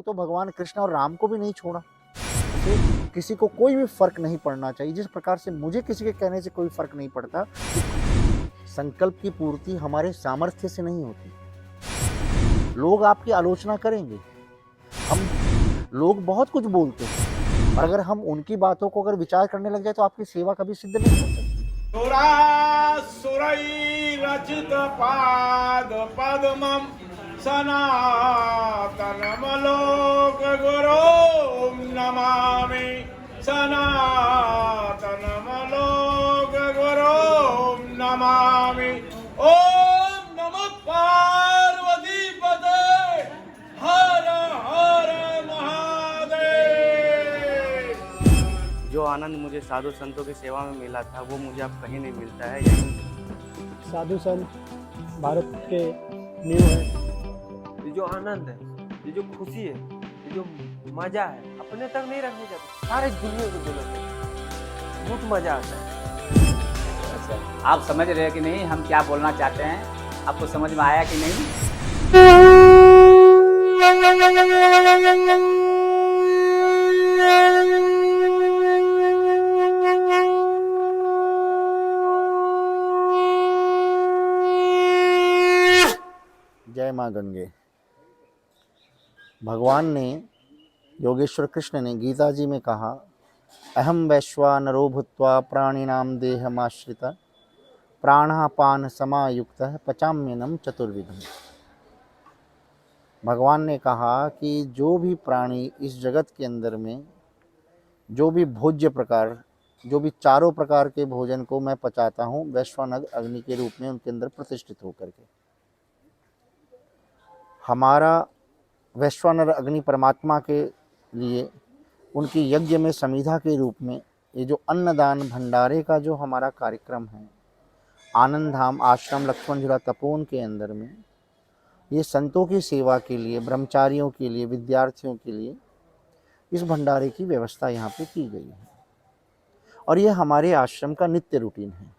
तो भगवान कृष्ण और राम को भी नहीं छोड़ा। तो किसी को कोई भी फर्क नहीं पड़ना चाहिए, जिस प्रकार से मुझे किसी के कहने से कोई फर्क नहीं पड़ता। संकल्प की पूर्ति हमारे सामर्थ्य से नहीं होती। लोग आपकी आलोचना करेंगे, हम लोग बहुत कुछ बोलते हैं, और अगर हम उनकी बातों को अगर विचार करने लग जाए तो आपकी सेवा कभी सिद्ध नहीं हो सकती। रचित पाद पद्मम सनातनमलोक गुरुं नमामि, सनातनमलोक गुरुं नमामि। ओम नमः पार्वती पते, हर हर महादेव। जो आनंद मुझे साधु संतों की सेवा में मिला था वो मुझे अब कहीं नहीं मिलता है। साधु संत भारत के नींव है। ये जो आनंद है, ये जो खुशी है, ये जो मजा है, अपने तक नहीं रखने जाते, सारे दुनिया को देना चाहिए। बहुत मजा आता है। अच्छा, आप समझ रहे हैं कि नहीं हम क्या बोलना चाहते हैं? आपको समझ में आया कि नहीं? जय माँ गंगे। भगवान ने, योगेश्वर कृष्ण ने गीता जी में कहा, अहम वैश्वानरो भूत्वा प्राणिनाम देहमाश्रिता प्राणापान समायुक्त पचाम्यनम चतुर्विधम। भगवान ने कहा कि जो भी प्राणी इस जगत के अंदर में जो भी भोज्य प्रकार, जो भी चारों प्रकार के भोजन को मैं पचाता हूँ वैश्वानर अग्नि के रूप में उनके अंदर प्रतिष्ठित होकर के। हमारा वैश्वानर अग्नि परमात्मा के लिए उनकी यज्ञ में समिधा के रूप में ये जो अन्नदान भंडारे का जो हमारा कार्यक्रम है, आनंद धाम आश्रम लक्ष्मण झूला तपोवन के अंदर में, ये संतों की सेवा के लिए, ब्रह्मचारियों के लिए, विद्यार्थियों के लिए इस भंडारे की व्यवस्था यहाँ पे की गई है, और ये हमारे आश्रम का नित्य रूटीन है।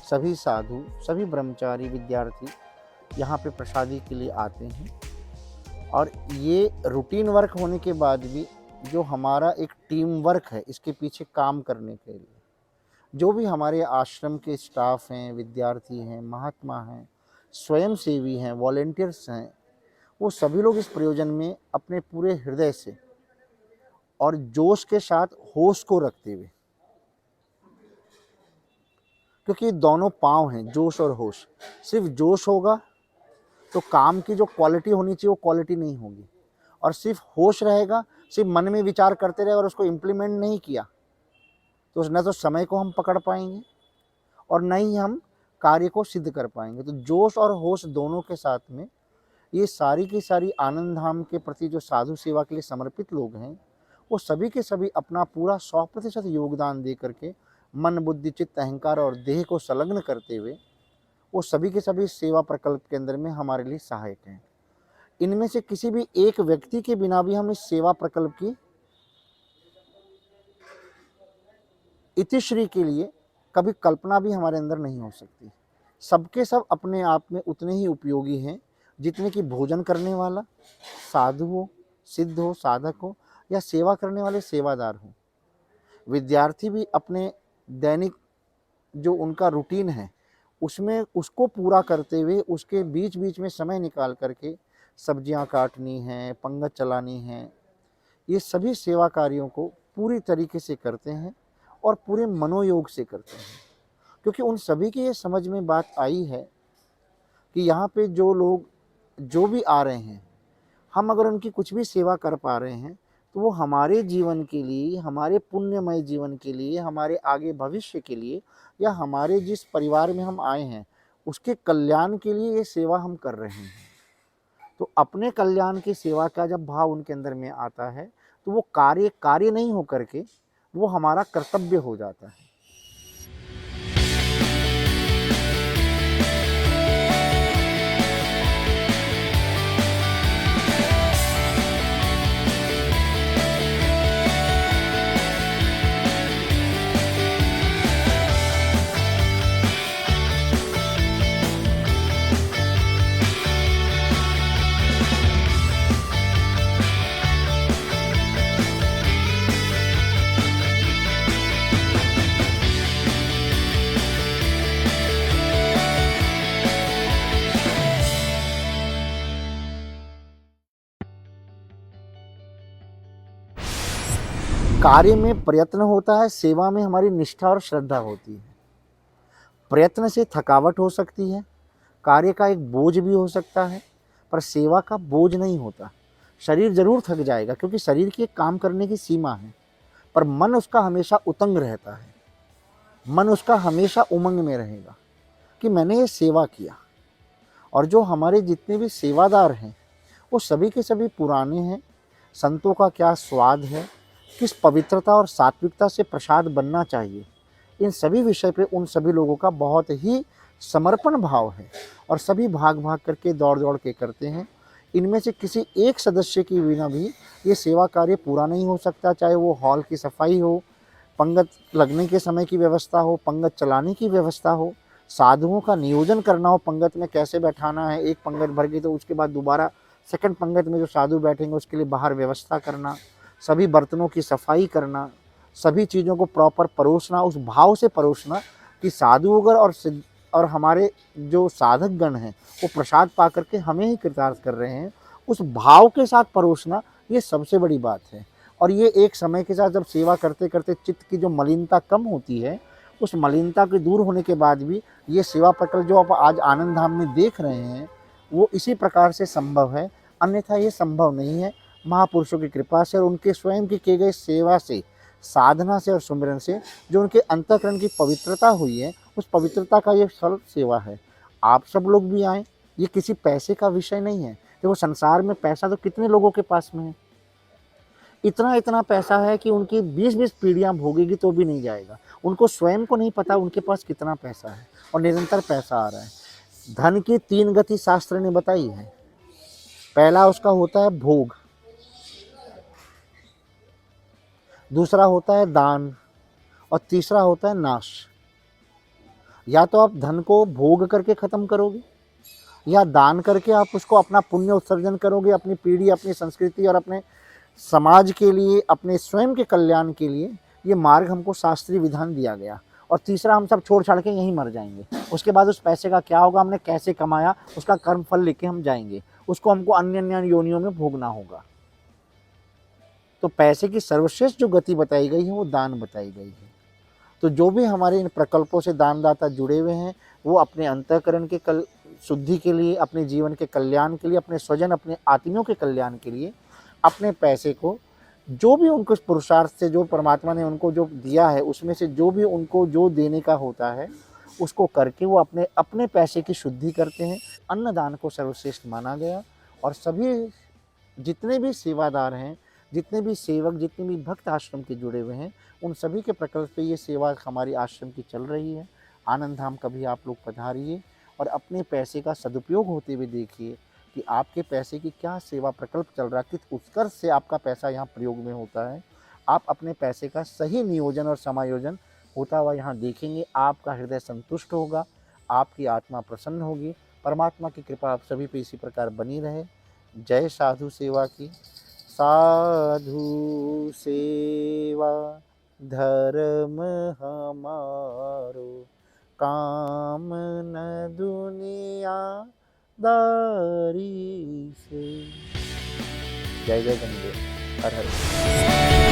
सभी साधु, सभी ब्रह्मचारी, विद्यार्थी यहाँ पे प्रसादी के लिए आते हैं, और ये रूटीन वर्क होने के बाद भी जो हमारा एक टीम वर्क है इसके पीछे काम करने के लिए जो भी हमारे आश्रम के स्टाफ हैं, विद्यार्थी हैं, महात्मा हैं, स्वयंसेवी हैं, वॉलेंटियर्स हैं, वो सभी लोग इस प्रयोजन में अपने पूरे हृदय से और जोश के साथ होश को रखते हुए, क्योंकि दोनों पांव हैं, जोश और होश। सिर्फ जोश होगा तो काम की जो क्वालिटी होनी चाहिए वो क्वालिटी नहीं होगी, और सिर्फ होश रहेगा, सिर्फ मन में विचार करते रहे और उसको इम्प्लीमेंट नहीं किया तो न तो समय को हम पकड़ पाएंगे और न ही हम कार्य को सिद्ध कर पाएंगे। तो जोश और होश दोनों के साथ में ये सारी की सारी आनंद धाम के प्रति जो साधु सेवा के लिए समर्पित लोग हैं वो सभी के सभी अपना पूरा 100% योगदान दे करके मन, बुद्धि, चित्त, अहंकार और देह को संलग्न करते हुए वो सभी के सभी सेवा प्रकल्प के अंदर में हमारे लिए सहायक हैं। इनमें से किसी भी एक व्यक्ति के बिना भी हम इस सेवा प्रकल्प की इतिश्री के लिए कभी कल्पना भी हमारे अंदर नहीं हो सकती। सबके सब अपने आप में उतने ही उपयोगी हैं जितने कि भोजन करने वाला साधु हो, सिद्ध हो, साधक हो, या सेवा करने वाले सेवादार हो। विद्यार्थी भी अपने दैनिक जो उनका रूटीन है उसमें उसको पूरा करते हुए उसके बीच बीच में समय निकाल करके सब्जियां काटनी हैं, पंगत चलानी है, ये सभी सेवा कार्यों को पूरी तरीके से करते हैं और पूरे मनोयोग से करते हैं, क्योंकि उन सभी की ये समझ में बात आई है कि यहाँ पे जो लोग जो भी आ रहे हैं, हम अगर उनकी कुछ भी सेवा कर पा रहे हैं तो वो हमारे जीवन के लिए, हमारे पुण्यमय जीवन के लिए, हमारे आगे भविष्य के लिए, या हमारे जिस परिवार में हम आए हैं उसके कल्याण के लिए ये सेवा हम कर रहे हैं। तो अपने कल्याण की सेवा का जब भाव उनके अंदर में आता है तो वो कार्य नहीं हो करके वो हमारा कर्तव्य हो जाता है। कार्य में प्रयत्न होता है, सेवा में हमारी निष्ठा और श्रद्धा होती है। प्रयत्न से थकावट हो सकती है, कार्य का एक बोझ भी हो सकता है, पर सेवा का बोझ नहीं होता। शरीर जरूर थक जाएगा क्योंकि शरीर की एक काम करने की सीमा है, पर मन उसका हमेशा उतंग रहता है, मन उसका हमेशा उमंग में रहेगा कि मैंने ये सेवा किया। और जो हमारे जितने भी सेवादार हैं वो सभी के सभी पुराने हैं। संतों का क्या स्वाद है, किस पवित्रता और सात्विकता से प्रसाद बनना चाहिए, इन सभी विषय पे उन सभी लोगों का बहुत ही समर्पण भाव है और सभी भाग भाग करके दौड़ दौड़ के करते हैं। इनमें से किसी एक सदस्य की बिना भी ये सेवा कार्य पूरा नहीं हो सकता, चाहे वो हॉल की सफाई हो, पंगत लगने के समय की व्यवस्था हो, पंगत चलाने की व्यवस्था हो, साधुओं का नियोजन करना हो, पंगत में कैसे बैठाना है, एक पंगत भर गई तो उसके बाद दोबारा सेकंड पंगत में जो साधु बैठेंगे उसके लिए बाहर व्यवस्था करना, सभी बर्तनों की सफाई करना, सभी चीज़ों को प्रॉपर परोसना, उस भाव से परोसना कि साधु अगर और हमारे जो साधक गण हैं वो प्रसाद पा करके हमें ही कृतार्थ कर रहे हैं, उस भाव के साथ परोसना ये सबसे बड़ी बात है। और ये एक समय के साथ जब सेवा करते करते चित्त की जो मलिनता कम होती है, उस मलिनता के दूर होने के बाद भी ये सेवा प्रकल्प जो आप आज आनंद धाम में देख रहे हैं वो इसी प्रकार से संभव है, अन्यथा ये संभव नहीं है। महापुरुषों की कृपा से और उनके स्वयं की किए गए सेवा से, साधना से और सुमिरन से जो उनके अंतःकरण की पवित्रता हुई है, उस पवित्रता का ये फल सेवा है। आप सब लोग भी आएँ, ये किसी पैसे का विषय नहीं है। देखो संसार में पैसा तो कितने लोगों के पास में है, इतना इतना पैसा है कि उनकी 20-20 पीढ़ियाँ भोगेगी तो भी नहीं जाएगा। उनको स्वयं को नहीं पता उनके पास कितना पैसा है और निरंतर पैसा आ रहा है। धन की 3 गति शास्त्र ने बताई है। पहला उसका होता है भोग, दूसरा होता है दान और तीसरा होता है नाश। या तो आप धन को भोग करके ख़त्म करोगे या दान करके आप उसको अपना पुण्य उत्सर्जन करोगे, अपनी पीढ़ी, अपनी संस्कृति और अपने समाज के लिए, अपने स्वयं के कल्याण के लिए। ये मार्ग हमको शास्त्रीय विधान दिया गया। और तीसरा, हम सब छोड़ छाड़ के यहीं मर जाएंगे। उसके बाद उस पैसे का क्या होगा, हमने कैसे कमाया, उसका कर्म फल लेके हम जाएंगे, उसको हमको अन्य अन्य योनियों में भोगना होगा। तो पैसे की सर्वश्रेष्ठ जो गति बताई गई है वो दान बताई गई है। तो जो भी हमारे इन प्रकल्पों से दानदाता जुड़े हुए हैं वो अपने अंतःकरण के शुद्धि के लिए, अपने जीवन के कल्याण के लिए, अपने स्वजन, अपने आत्मियों के कल्याण के लिए अपने पैसे को, जो भी उनको पुरुषार्थ से जो परमात्मा ने उनको जो दिया है उसमें से जो भी उनको जो देने का होता है उसको करके वो अपने अपने पैसे की शुद्धि करते हैं। अन्नदान को सर्वश्रेष्ठ माना गया और सभी जितने भी सेवादार हैं, जितने भी सेवक, जितने भी भक्त आश्रम के जुड़े हुए हैं, उन सभी के प्रकल्प पे ये सेवा हमारी आश्रम की चल रही है। आनंद धाम कभी आप लोग पधारिए और अपने पैसे का सदुपयोग होते हुए देखिए कि आपके पैसे की क्या सेवा प्रकल्प चल रहा है, किस उत्कर्ष से आपका पैसा यहाँ प्रयोग में होता है। आप अपने पैसे का सही नियोजन और समायोजन होता हुआ यहाँ देखेंगे, आपका हृदय संतुष्ट होगा, आपकी आत्मा प्रसन्न होगी। परमात्मा की कृपा आप सभी पे इसी प्रकार बनी रहे। जय साधु सेवा की। साधु सेवा धर्म हमारो, काम न दुनिया दारी से। जय जय गंगे, हर हर।